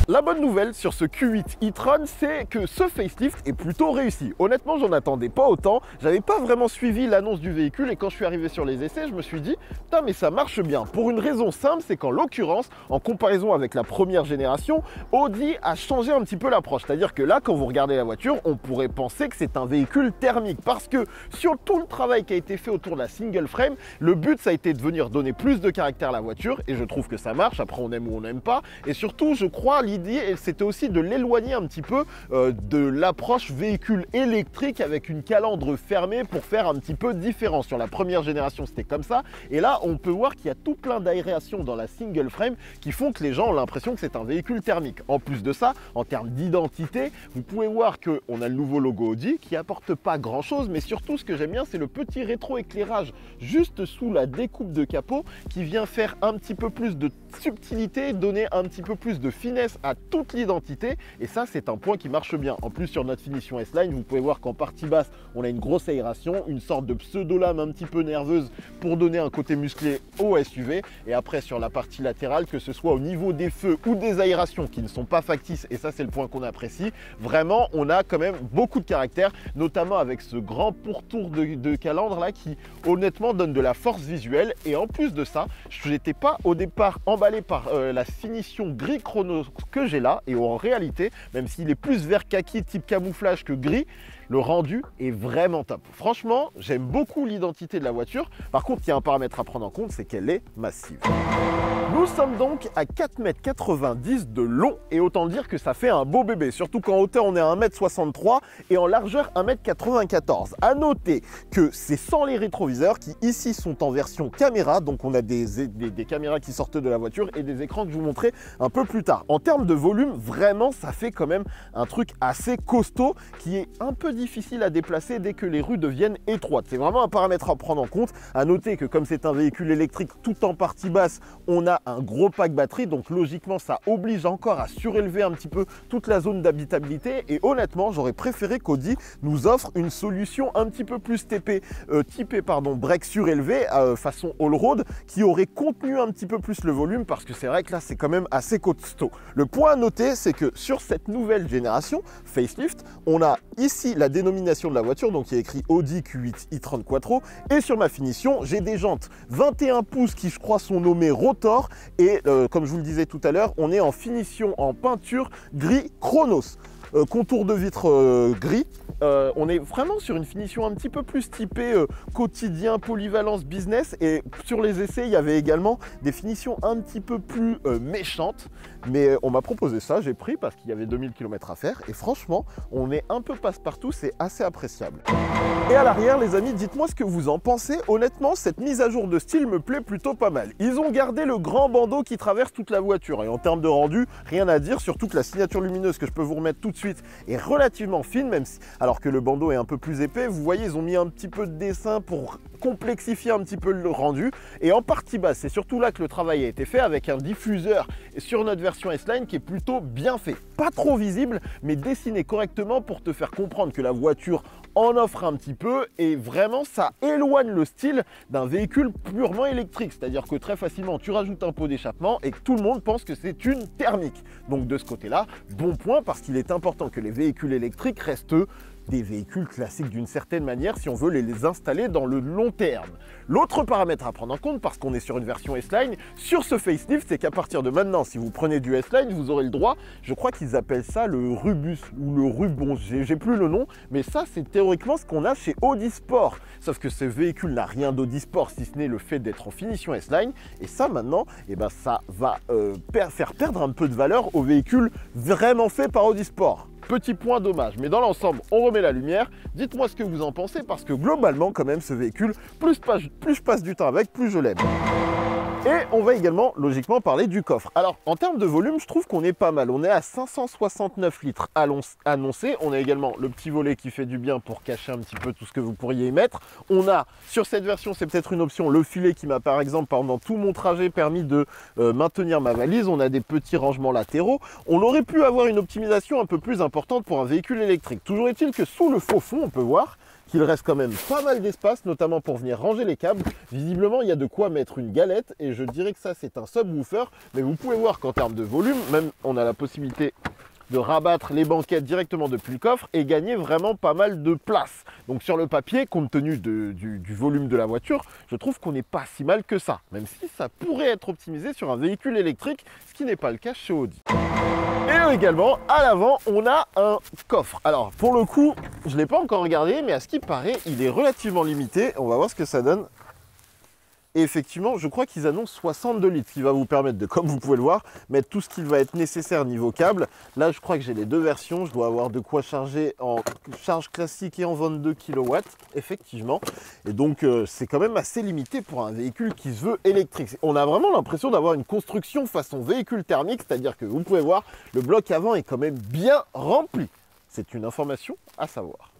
La bonne nouvelle sur ce Q8 e-tron, c'est que ce facelift est plutôt réussi. Honnêtement, j'en attendais pas autant. J'avais pas vraiment suivi l'annonce du véhicule et quand je suis arrivé sur les essais, je me suis dit, putain, mais ça marche bien. Pour une raison simple, c'est qu'en l'occurrence, en comparaison avec la première génération, Audi a changé un petit peu l'approche. C'est-à-dire que là, quand vous regardez la voiture, on pourrait penser que c'est un véhicule thermique parce que sur tout le travail qui a été fait autour de la single frame, le but, ça a été de venir donner plus de caractère à la voiture et je trouve que ça marche. Après, on aime ou on n'aime pas. Et surtout, je crois, l'idée, c'était aussi de l'éloigner un petit peu de l'approche véhicule électrique avec une calandre fermée pour faire un petit peu différent. Sur la première génération, c'était comme ça. Et là, on peut voir qu'il y a tout plein d'aérations dans la single frame qui font que les gens ont l'impression que c'est un véhicule thermique. En plus de ça, en termes d'identité, vous pouvez voir qu'on a le nouveau logo Audi qui apporte pas grand-chose, mais surtout, ce que j'aime bien, c'est le petit rétro-éclairage juste sous la découpe de capot qui vient faire un petit peu plus de subtilité, donner un petit peu plus de finesse à toute l'identité et ça c'est un point qui marche bien. En plus sur notre finition S-Line, vous pouvez voir qu'en partie basse on a une grosse aération, une sorte de pseudo-lame un petit peu nerveuse pour donner un côté musclé au SUV et après sur la partie latérale, que ce soit au niveau des feux ou des aérations qui ne sont pas factices et ça c'est le point qu'on apprécie, vraiment on a quand même beaucoup de caractère, notamment avec ce grand pourtour de calandre là qui honnêtement donne de la force visuelle et en plus de ça, je n'étais pas au départ emballé par la finition gris chrono que j'ai là et en réalité, même s'il est plus vert kaki type camouflage que gris, le rendu est vraiment top. Franchement, j'aime beaucoup l'identité de la voiture. Par contre, il y a un paramètre à prendre en compte, c'est qu'elle est massive. Nous sommes donc à 4,90 m de long et autant dire que ça fait un beau bébé. Surtout qu'en hauteur, on est à 1,63 m et en largeur 1,94 m. À noter que c'est sans les rétroviseurs qui ici sont en version caméra. Donc on a des caméras qui sortent de la voiture et des écrans que je vous montrerai un peu plus tard. En termes de volume, vraiment, ça fait quand même un truc assez costaud qui est un peu difficile à déplacer dès que les rues deviennent étroites. C'est vraiment un paramètre à prendre en compte. À noter que comme c'est un véhicule électrique tout en partie basse, on a un gros pack batterie, donc logiquement ça oblige encore à surélever un petit peu toute la zone d'habitabilité et honnêtement j'aurais préféré qu'Audi nous offre une solution un petit peu plus typée break surélevé façon all-road qui aurait contenu un petit peu plus le volume parce que c'est vrai que là c'est quand même assez costaud. Le point à noter, c'est que sur cette nouvelle génération facelift, on a ici la dénomination de la voiture, donc il y a écrit Audi Q8 e-tron Quattro et sur ma finition j'ai des jantes 21 pouces qui je crois sont nommées Rotor et comme je vous le disais tout à l'heure, on est en finition en peinture gris Chronos. Contour de vitre gris, on est vraiment sur une finition un petit peu plus typée quotidien, polyvalence, business et sur les essais il y avait également des finitions un petit peu plus méchantes mais on m'a proposé ça, j'ai pris parce qu'il y avait 2000 km à faire et franchement on est un peu passe-partout, c'est assez appréciable. Et à l'arrière les amis, dites-moi ce que vous en pensez. Honnêtement cette mise à jour de style me plaît plutôt pas mal. Ils ont gardé le grand bandeau qui traverse toute la voiture et en termes de rendu rien à dire, surtout que la signature lumineuse que je peux vous remettre tout de suite est relativement fine, même si, alors que le bandeau est un peu plus épais, vous voyez ils ont mis un petit peu de dessin pour complexifier un petit peu le rendu et en partie basse c'est surtout là que le travail a été fait avec un diffuseur sur notre version S-Line qui est plutôt bien fait, pas trop visible mais dessiné correctement pour te faire comprendre que la voiture en offre un petit peu et vraiment ça éloigne le style d'un véhicule purement électrique, c'est-à-dire que très facilement tu rajoutes un pot d'échappement et que tout le monde pense que c'est une thermique. Donc de ce côté-là, bon point parce qu'il est important que les véhicules électriques restent des véhicules classiques d'une certaine manière si on veut les installer dans le long terme. L'autre paramètre à prendre en compte, parce qu'on est sur une version S-Line, sur ce facelift, c'est qu'à partir de maintenant, si vous prenez du S-Line, vous aurez le droit, je crois qu'ils appellent ça le Rubus ou le Rubon, j'ai plus le nom, mais ça c'est théoriquement ce qu'on a chez Audi Sport. Sauf que ce véhicule n'a rien d'Audi Sport si ce n'est le fait d'être en finition S-Line, et ça maintenant, eh ben, ça va faire perdre un peu de valeur aux véhicules vraiment faits par Audi Sport. Petit point dommage, mais dans l'ensemble, on remet la lumière. Dites-moi ce que vous en pensez, parce que globalement, quand même, ce véhicule, plus je passe du temps avec, plus je l'aime. Et on va également logiquement parler du coffre. Alors en termes de volume, je trouve qu'on est pas mal. On est à 569 litres annoncé. On a également le petit volet qui fait du bien pour cacher un petit peu tout ce que vous pourriez y mettre. On a sur cette version, c'est peut-être une option, le filet qui m'a par exemple pendant tout mon trajet permis de maintenir ma valise. On a des petits rangements latéraux. On aurait pu avoir une optimisation un peu plus importante pour un véhicule électrique. Toujours est-il que sous le faux fond, on peut voir qu'il reste quand même pas mal d'espace, notamment pour venir ranger les câbles. Visiblement, il y a de quoi mettre une galette et je dirais que ça, c'est un subwoofer. Mais vous pouvez voir qu'en termes de volume, même on a la possibilité de rabattre les banquettes directement depuis le coffre et gagner vraiment pas mal de place. Donc sur le papier, compte tenu du volume de la voiture, je trouve qu'on n'est pas si mal que ça, même si ça pourrait être optimisé sur un véhicule électrique, ce qui n'est pas le cas chez Audi. Et également, à l'avant, on a un coffre. Alors pour le coup, je ne l'ai pas encore regardé, mais à ce qui paraît, il est relativement limité. On va voir ce que ça donne. Et effectivement, je crois qu'ils annoncent 62 litres, ce qui va vous permettre de, comme vous pouvez le voir, mettre tout ce qui va être nécessaire niveau câble. Là, je crois que j'ai les deux versions. Je dois avoir de quoi charger en charge classique et en 22 kW, effectivement. Et donc, c'est quand même assez limité pour un véhicule qui se veut électrique. On a vraiment l'impression d'avoir une construction façon véhicule thermique, c'est-à-dire que vous pouvez voir, le bloc avant est quand même bien rempli. C'est une information à savoir.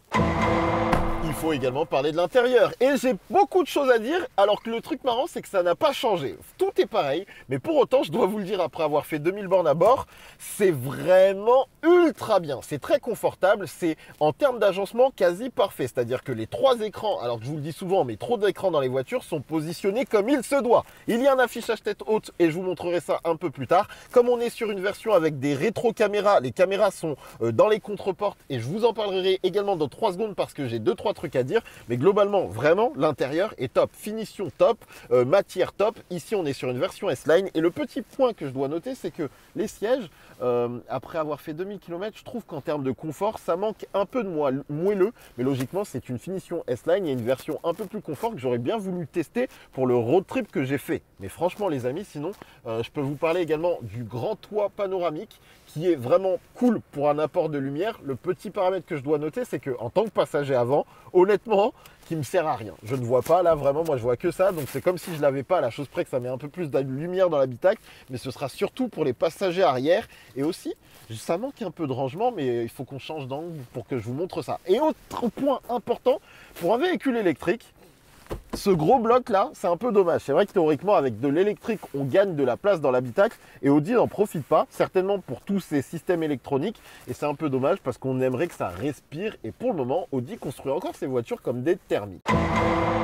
Il faut également parler de l'intérieur. Et j'ai beaucoup de choses à dire, alors que le truc marrant, c'est que ça n'a pas changé. Tout est pareil, mais pour autant, je dois vous le dire, après avoir fait 2000 bornes à bord, c'est vraiment ultra bien. C'est très confortable, c'est en termes d'agencement quasi parfait. C'est-à-dire que les trois écrans, alors que je vous le dis souvent, mais trop d'écrans dans les voitures, sont positionnés comme il se doit. Il y a un affichage tête haute, et je vous montrerai ça un peu plus tard. Comme on est sur une version avec des rétro-caméras, les caméras sont dans les contre-portes, et je vous en parlerai également dans 3 secondes parce que j'ai 2-3 trucs à dire, mais globalement vraiment l'intérieur est top, finition top, matière top. Ici on est sur une version S-Line et le petit point que je dois noter, c'est que les sièges, après avoir fait 2000 km, je trouve qu'en termes de confort ça manque un peu de moelleux, mais logiquement c'est une finition S-Line. Il y a une version un peu plus confort que j'aurais bien voulu tester pour le road trip que j'ai fait, mais franchement les amis, sinon je peux vous parler également du grand toit panoramique qui est vraiment cool pour un apport de lumière. Le petit paramètre que je dois noter, c'est que en tant que passager avant, honnêtement, qui me sert à rien. Je ne vois pas là vraiment, moi je vois que ça, donc c'est comme si je l'avais pas, à la chose près que ça met un peu plus de lumière dans l'habitacle, mais ce sera surtout pour les passagers arrière. Et aussi, ça manque un peu de rangement, mais il faut qu'on change d'angle pour que je vous montre ça. Et autre point important, pour un véhicule électrique, ce gros bloc là, c'est un peu dommage. C'est vrai que théoriquement avec de l'électrique, on gagne de la place dans l'habitacle et Audi n'en profite pas, certainement pour tous ces systèmes électroniques. Et c'est un peu dommage parce qu'on aimerait que ça respire. Et pour le moment, Audi construit encore ses voitures comme des thermiques.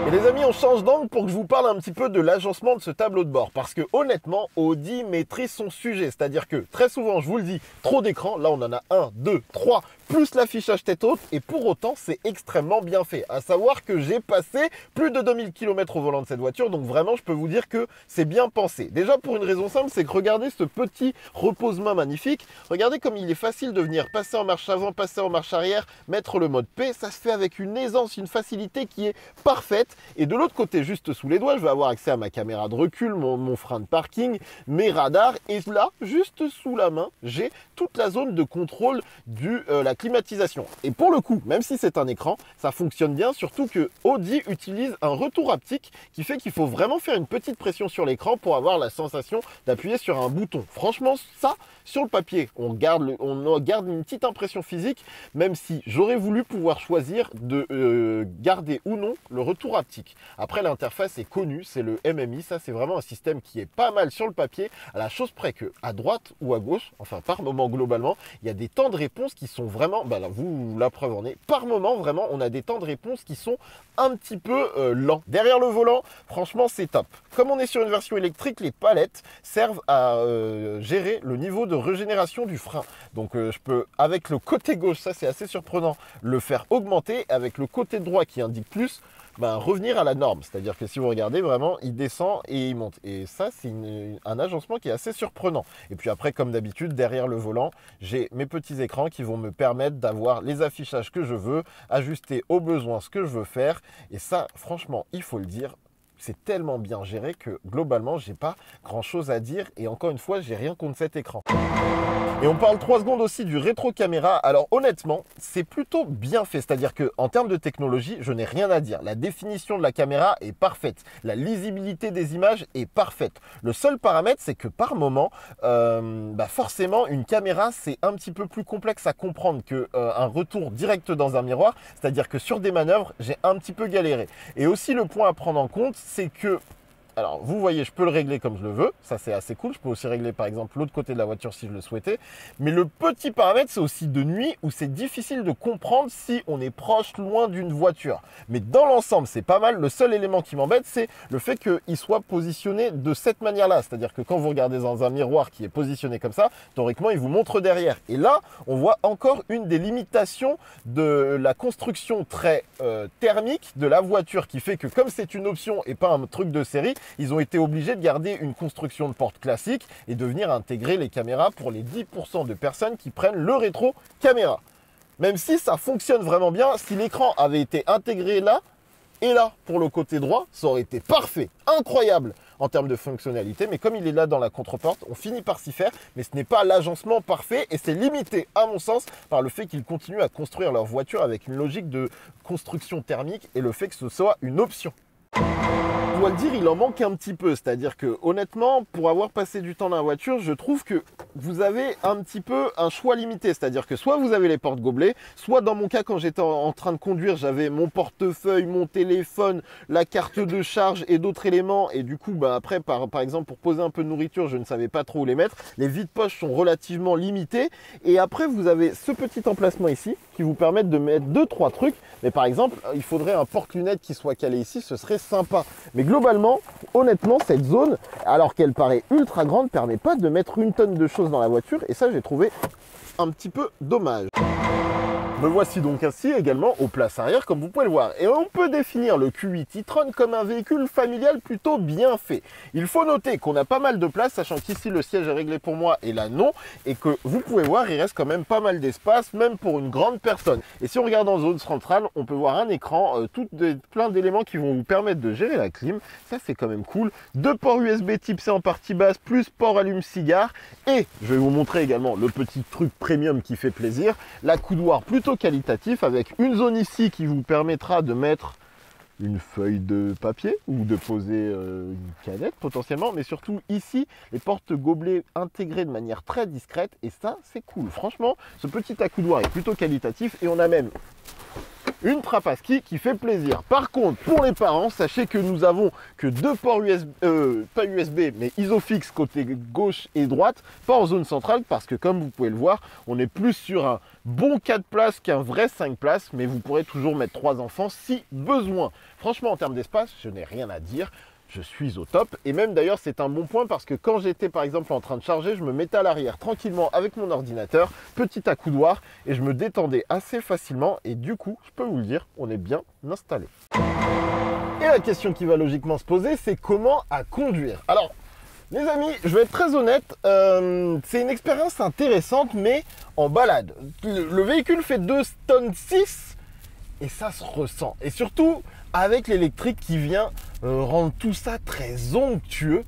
Et les amis, on change d'angle pour que je vous parle un petit peu de l'agencement de ce tableau de bord. Parce que honnêtement, Audi maîtrise son sujet. C'est-à-dire que très souvent, je vous le dis, trop d'écrans. Là, on en a 1, 2, 3, plus l'affichage tête haute. Et pour autant, c'est extrêmement bien fait. À savoir que j'ai passé plus de 2000 km au volant de cette voiture. Donc vraiment, je peux vous dire que c'est bien pensé. Déjà, pour une raison simple, c'est que regardez ce petit repose-main magnifique. Regardez comme il est facile de venir passer en marche avant, passer en marche arrière, mettre le mode P. Ça se fait avec une aisance, une facilité qui est parfaite. Et de l'autre côté, juste sous les doigts, je vais avoir accès à ma caméra de recul, mon frein de parking, mes radars. Et là, juste sous la main, j'ai toute la zone de contrôle de la climatisation. Et pour le coup, même si c'est un écran, ça fonctionne bien, surtout que Audi utilise un retour haptique qui fait qu'il faut vraiment faire une petite pression sur l'écran pour avoir la sensation d'appuyer sur un bouton. Franchement, ça, sur le papier, on garde une petite impression physique, même si j'aurais voulu pouvoir choisir de garder ou non le retour haptique. Après, l'interface est connue, c'est le MMI. Ça, c'est vraiment un système qui est pas mal sur le papier, à la chose près que à droite ou à gauche, enfin par moment globalement, il y a des temps de réponse qui sont vraiment, là, la preuve en est, par moment vraiment, on a des temps de réponse qui sont un petit peu lents. Derrière le volant, franchement, c'est top. Comme on est sur une version électrique, les palettes servent à gérer le niveau de régénération du frein. Donc je peux, avec le côté gauche, ça c'est assez surprenant, le faire augmenter, avec le côté droit qui indique plus, revenir à la norme. C'est-à-dire que si vous regardez vraiment, il descend et il monte. Et ça, c'est un agencement qui est assez surprenant. Et puis après, comme d'habitude, derrière le volant, j'ai mes petits écrans qui vont me permettre d'avoir les affichages que je veux, ajuster au besoin ce que je veux faire. Et ça, franchement, il faut le dire, c'est tellement bien géré que globalement, j'ai pas grand-chose à dire. Et encore une fois, j'ai rien contre cet écran. Et on parle 3 secondes aussi du rétro-caméra. Alors honnêtement, c'est plutôt bien fait. C'est-à-dire qu'en termes de technologie, je n'ai rien à dire. La définition de la caméra est parfaite. La lisibilité des images est parfaite. Le seul paramètre, c'est que par moment, forcément, une caméra, c'est un petit peu plus complexe à comprendre qu'un retour direct dans un miroir. C'est-à-dire que sur des manœuvres, j'ai un petit peu galéré. Et aussi, le point à prendre en compte, c'est que Alors, vous voyez, je peux le régler comme je le veux. Ça, c'est assez cool. Je peux aussi régler, par exemple, l'autre côté de la voiture si je le souhaitais. Mais le petit paramètre, c'est aussi de nuit où c'est difficile de comprendre si on est proche, loin d'une voiture. Mais dans l'ensemble, c'est pas mal. Le seul élément qui m'embête, c'est le fait qu'il soit positionné de cette manière-là. C'est-à-dire que quand vous regardez dans un miroir qui est positionné comme ça, théoriquement, il vous montre derrière. Et là, on voit encore une des limitations de la construction très thermique de la voiture qui fait que comme c'est une option et pas un truc de série, ils ont été obligés de garder une construction de porte classique et de venir intégrer les caméras pour les 10% de personnes qui prennent le rétro caméra. Même si ça fonctionne vraiment bien, si l'écran avait été intégré là et là pour le côté droit, ça aurait été parfait, incroyable en termes de fonctionnalité. Mais comme il est là dans la contreporte, on finit par s'y faire, mais ce n'est pas l'agencement parfait et c'est limité à mon sens par le fait qu'ils continuent à construire leur voiture avec une logique de construction thermique et le fait que ce soit une option. Je dois le dire, il en manque un petit peu, c'est-à-dire que honnêtement, pour avoir passé du temps dans la voiture, je trouve que vous avez un petit peu un choix limité, c'est-à-dire que soit vous avez les portes gobelets, soit dans mon cas quand j'étais en train de conduire, j'avais mon portefeuille, mon téléphone, la carte de charge et d'autres éléments et du coup après par exemple pour poser un peu de nourriture, je ne savais pas trop où les mettre. Les vides-poches sont relativement limitées et après vous avez ce petit emplacement ici qui vous permet de mettre 2-3 trucs, mais par exemple il faudrait un porte-lunettes qui soit calé ici, ce serait sympa. Mais globalement, honnêtement, cette zone, alors qu'elle paraît ultra grande, permet pas de mettre une tonne de choses dans la voiture. Et ça, j'ai trouvé un petit peu dommage. Me voici donc assis également aux places arrière comme vous pouvez le voir. Et on peut définir le Q8 e-tron comme un véhicule familial plutôt bien fait. Il faut noter qu'on a pas mal de place, sachant qu'ici le siège est réglé pour moi et là non. Et que vous pouvez voir, il reste quand même pas mal d'espace, même pour une grande personne. Et si on regarde en zone centrale, on peut voir un écran, plein d'éléments qui vont vous permettre de gérer la clim. Ça c'est quand même cool. 2 ports USB type C en partie basse, plus port allume-cigare. Et je vais vous montrer également le petit truc premium qui fait plaisir. L'accoudoir plutôt qualitatif avec une zone ici qui vous permettra de mettre une feuille de papier ou de poser une canette potentiellement, mais surtout ici les portes gobelets intégrées de manière très discrète et ça c'est cool. Franchement ce petit accoudoir est plutôt qualitatif et on a même une trappe à ski qui fait plaisir. Par contre, pour les parents, sachez que nous avons que 2 ports USB, pas USB, mais Isofix côté gauche et droite, pas en zone centrale, parce que comme vous pouvez le voir, on est plus sur un bon 4 places qu'un vrai 5 places, mais vous pourrez toujours mettre 3 enfants si besoin. Franchement, en termes d'espace, je n'ai rien à dire. Je suis au top et même d'ailleurs c'est un bon point parce que quand j'étais par exemple en train de charger, je me mettais à l'arrière tranquillement avec mon ordinateur, petit accoudoir et je me détendais assez facilement et du coup, je peux vous le dire, on est bien installé. Et la question qui va logiquement se poser, c'est comment à conduire. Alors, les amis, je vais être très honnête, c'est une expérience intéressante mais en balade. Le véhicule fait 2 tonnes 6 et ça se ressent. Et surtout, avec l'électrique qui vient rendre tout ça très onctueux,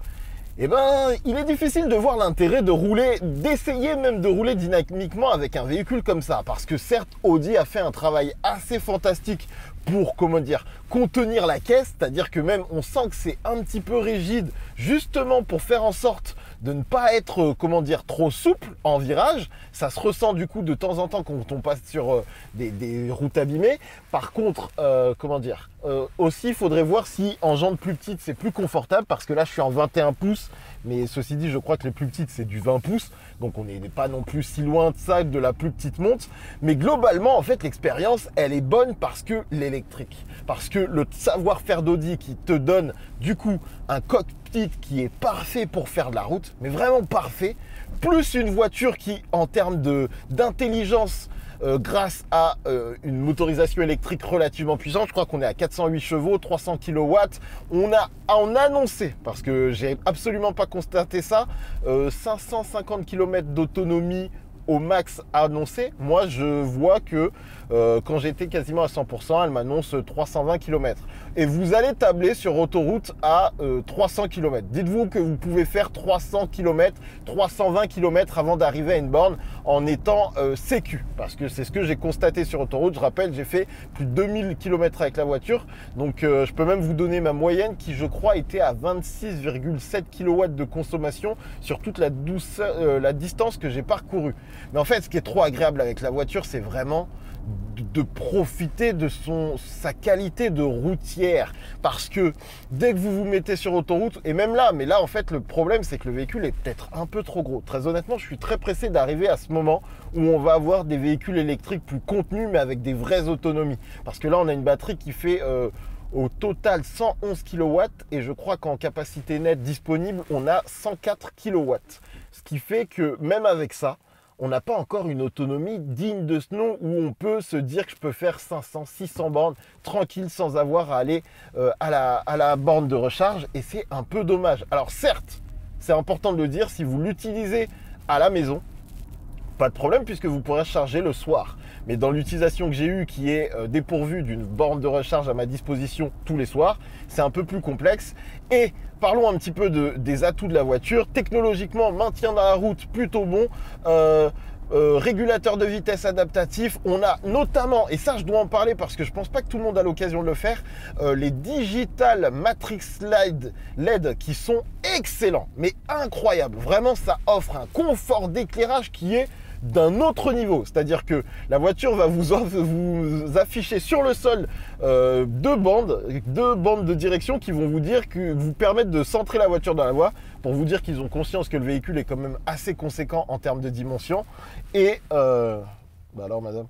eh ben, il est difficile de voir l'intérêt de rouler, d'essayer même de rouler dynamiquement avec un véhicule comme ça. Parce que certes, Audi a fait un travail assez fantastique pour, comment dire, contenir la caisse. C'est-à-dire que même, on sent que c'est un petit peu rigide, justement pour faire en sorte de ne pas être, comment dire, trop souple en virage. Ça se ressent du coup de temps en temps quand on passe sur des routes abîmées. Par contre, comment dire, aussi il faudrait voir si en jantes plus petites c'est plus confortable parce que là je suis en 21 pouces. Mais ceci dit, je crois que les plus petites c'est du 20 pouces. Donc on n'est pas non plus si loin de ça, de la plus petite monte. Mais globalement, en fait, l'expérience, elle est bonne parce que l'électrique. Parce que le savoir-faire d'Audi qui te donne du coup un cockpit qui est parfait pour faire de la route, mais vraiment parfait, plus une voiture qui, en termes d'intelligence, grâce à une motorisation électrique relativement puissante, je crois qu'on est à 408 chevaux, 300 kW, on a annoncé, parce que j'ai absolument pas constaté ça, 550 km d'autonomie au max annoncé. Moi je vois que quand j'étais quasiment à 100%, elle m'annonce 320 km. Et vous allez tabler sur autoroute à 300 km. Dites-vous que vous pouvez faire 300 km, 320 km avant d'arriver à une borne en étant sécu. Parce que c'est ce que j'ai constaté sur autoroute. Je rappelle, j'ai fait plus de 2000 km avec la voiture. Donc je peux même vous donner ma moyenne qui, je crois, était à 26,7 kW de consommation sur toute la distance que j'ai parcourue. Mais en fait, ce qui est trop agréable avec la voiture, c'est vraiment de profiter de sa qualité de routière. Parce que dès que vous vous mettez sur autoroute, et même là, mais là en fait le problème c'est que le véhicule est peut-être un peu trop gros. Très honnêtement, je suis très pressé d'arriver à ce moment où on va avoir des véhicules électriques plus contenus mais avec des vraies autonomies. Parce que là on a une batterie qui fait au total 111 kW et je crois qu'en capacité nette disponible on a 104 kW. Ce qui fait que même avec ça, on n'a pas encore une autonomie digne de ce nom où on peut se dire que je peux faire 500, 600 bornes tranquille sans avoir à aller à la borne de recharge et c'est un peu dommage. Alors certes, c'est important de le dire, si vous l'utilisez à la maison, pas de problème puisque vous pourrez charger le soir. Mais dans l'utilisation que j'ai eue qui est dépourvue d'une borne de recharge à ma disposition tous les soirs, c'est un peu plus complexe. Et parlons un petit peu des atouts de la voiture. Technologiquement, maintien dans la route plutôt bon. Régulateur de vitesse adaptatif. On a notamment, et ça je dois en parler parce que je pense pas que tout le monde a l'occasion de le faire, les Digital Matrix LED qui sont excellents, mais incroyables. Vraiment, ça offre un confort d'éclairage qui est d'un autre niveau, c'est-à-dire que la voiture va vous afficher sur le sol deux bandes de direction qui vont vous permettre de centrer la voiture dans la voie, pour vous dire qu'ils ont conscience que le véhicule est quand même assez conséquent en termes de dimension. Et alors madame.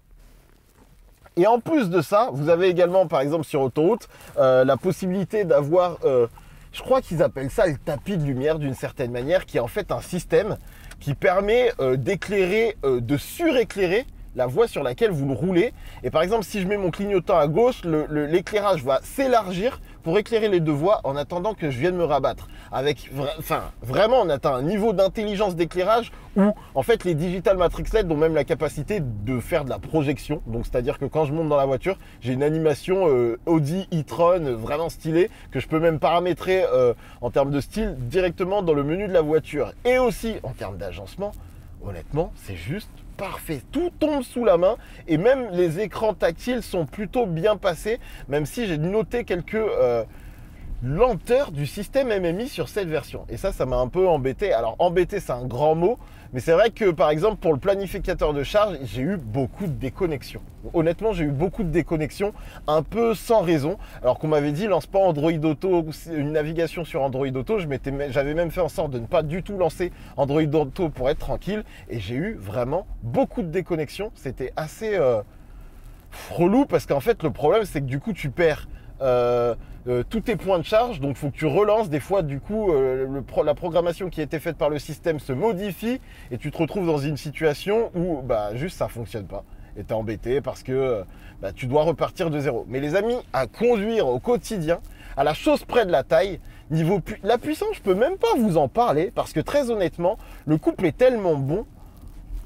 Et en plus de ça, vous avez également par exemple sur autoroute la possibilité d'avoir, je crois qu'ils appellent ça le tapis de lumière d'une certaine manière, qui est en fait un système qui permet d'éclairer, de suréclairer la voie sur laquelle vous le roulez. Et par exemple, si je mets mon clignotant à gauche, l'éclairage va s'élargir pour éclairer les deux voies en attendant que je vienne me rabattre. Vraiment, on atteint un niveau d'intelligence d'éclairage où, en fait, les Digital Matrix LED ont même la capacité de faire de la projection. Donc, c'est-à-dire que quand je monte dans la voiture, j'ai une animation Audi e-tron vraiment stylée que je peux même paramétrer en termes de style directement dans le menu de la voiture. Et aussi, en termes d'agencement, honnêtement, c'est juste parfait. Tout tombe sous la main et même les écrans tactiles sont plutôt bien passés, même si j'ai noté quelques lenteurs du système MMI sur cette version. Et ça m'a un peu embêté. Alors, embêté, c'est un grand mot, mais c'est vrai que, par exemple, pour le planificateur de charge, j'ai eu beaucoup de déconnexions. Honnêtement, j'ai eu beaucoup de déconnexions, un peu sans raison. Alors qu'on m'avait dit, lance pas Android Auto, une navigation sur Android Auto. J'avais même fait en sorte de ne pas du tout lancer Android Auto pour être tranquille. Et j'ai eu vraiment beaucoup de déconnexions. C'était assez relou parce qu'en fait, le problème, c'est que du coup, tu perds tous tes points de charge, donc il faut que tu relances. Des fois, du coup, la programmation qui a été faite par le système se modifie et tu te retrouves dans une situation où juste ça fonctionne pas. Et tu es embêté parce que tu dois repartir de zéro. Mais les amis, à conduire au quotidien, à la chose près de la taille, la puissance, je peux même pas vous en parler parce que très honnêtement, le couple est tellement bon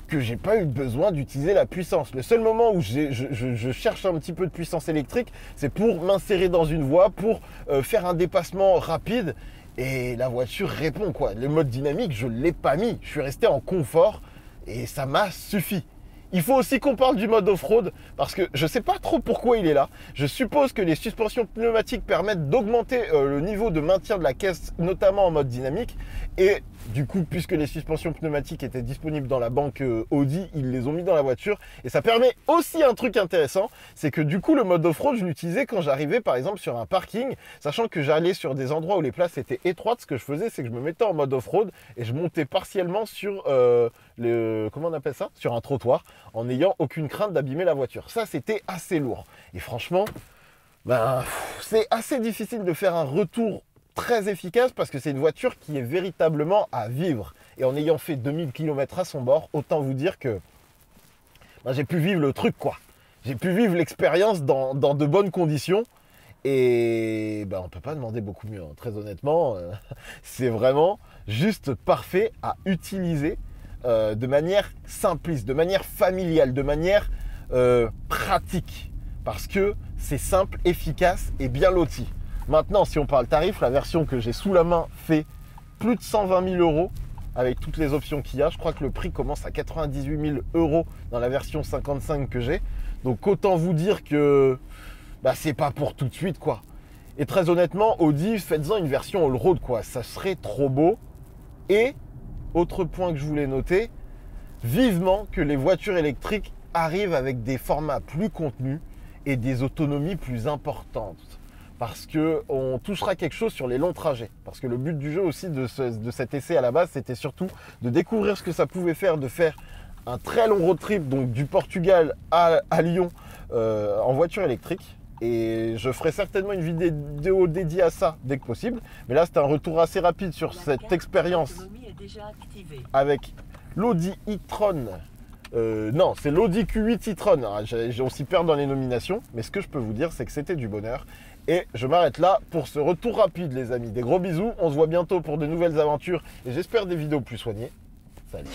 que j'ai pas eu besoin d'utiliser la puissance. Le seul moment où je cherche un petit peu de puissance électrique, c'est pour m'insérer dans une voie, pour faire un dépassement rapide. Et la voiture répond quoi. Le mode dynamique, je l'ai pas mis. Je suis resté en confort et ça m'a suffi. Il faut aussi qu'on parle du mode off-road parce que je ne sais pas trop pourquoi il est là. Je suppose que les suspensions pneumatiques permettent d'augmenter le niveau de maintien de la caisse, notamment en mode dynamique. Et du coup, puisque les suspensions pneumatiques étaient disponibles dans la banque Audi, ils les ont mis dans la voiture. Et ça permet aussi un truc intéressant, c'est que du coup, le mode off-road, je l'utilisais quand j'arrivais par exemple sur un parking, sachant que j'allais sur des endroits où les places étaient étroites. Ce que je faisais, c'est que je me mettais en mode off-road et je montais partiellement sur comment on appelle ça, sur un trottoir, en n'ayant aucune crainte d'abîmer la voiture. Ça, c'était assez lourd. Et franchement, c'est assez difficile de faire un retour très efficace parce que c'est une voiture qui est véritablement à vivre. Et en ayant fait 2000 km à son bord, autant vous dire que j'ai pu vivre le truc, quoi. J'ai pu vivre l'expérience dans de bonnes conditions. Et on ne peut pas demander beaucoup mieux, hein. Très honnêtement, c'est vraiment juste parfait à utiliser de manière simpliste, de manière familiale, de manière pratique. Parce que c'est simple, efficace et bien loti. Maintenant, si on parle tarif, la version que j'ai sous la main fait plus de 120 000 euros avec toutes les options qu'il y a. Je crois que le prix commence à 98 000 euros dans la version 55 que j'ai. Donc autant vous dire que c'est pas pour tout de suite, quoi. Et très honnêtement, Audi, faites-en une version all-road, quoi. Ça serait trop beau. Et autre point que je voulais noter, vivement que les voitures électriques arrive avec des formats plus contenus et des autonomies plus importantes. Parce qu'on touchera quelque chose sur les longs trajets. Parce que le but du jeu aussi de cet essai à la base, c'était surtout de découvrir ce que ça pouvait faire, de faire un très long road trip, donc du Portugal à Lyon en voiture électrique. Et je ferai certainement une vidéo dédiée à ça dès que possible. Mais là, c'est un retour assez rapide sur cette expérience avec l'Audi e-tron. Non, c'est l'Audi Q8 e-tron. On s'y perd dans les nominations. Mais ce que je peux vous dire, c'est que c'était du bonheur. Et je m'arrête là pour ce retour rapide, les amis. Des gros bisous. On se voit bientôt pour de nouvelles aventures. Et j'espère des vidéos plus soignées. Salut.